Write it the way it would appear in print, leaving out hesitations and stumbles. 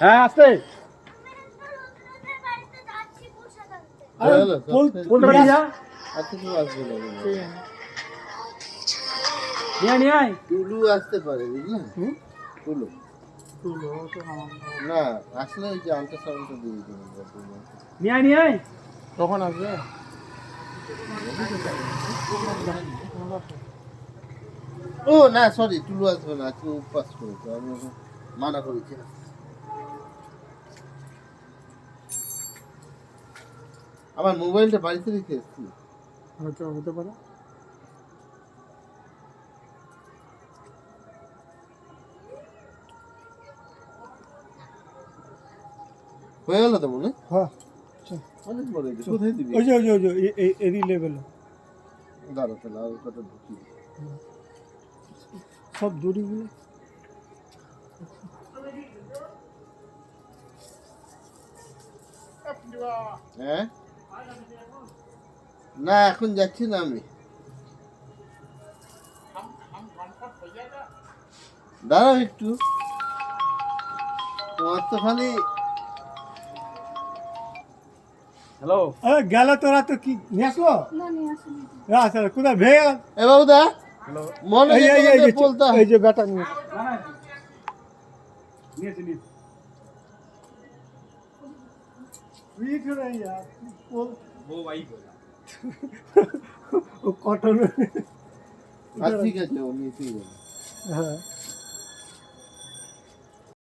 হ্যাঁ আসতে কোন বাড়ি যা আজকে তো আসবে না নিয়ে নিয়ে আয় টুলু আসতে পারে বুঝলেন টুলু না আসলে ওই যে আল্ট্রাসাউন্ডটা দিয়ে দেবেন নিয়ে আয় কখন আসবে? ও না সরি টুলু আসবে না আজকে উপবাস করেছে আমি ওকে মানা করেছি আমার মোবাইলটা বাড়িতে রেখে এসেছি হয়তো হতে পারে। হয়ে গেল তো মনে হ্যাঁ অনেক বড় হয়েছে কোথায় দিবি ওই যে এরই লেভেল দাঁড়া তাহলে আর কটা ঢুকি সব দড়িগুলো হ্যাঁ না এখন যাচ্ছি না আমি দাঁড়াও একটু তোমার তো খালি হ্যালো গেল তোরা তো কি নিয়ে আসলো আচ্ছা কোথায় ভেঙে গেল এ বাবুদা হ্যালো মনে বলতে এই যে ব্যাটা নিয়ে না না নিয়েছি নিয়েছি वो वही बोला কটন আর ঠিক আছে ও নিয়ে ঠিক আছে হ্যাঁ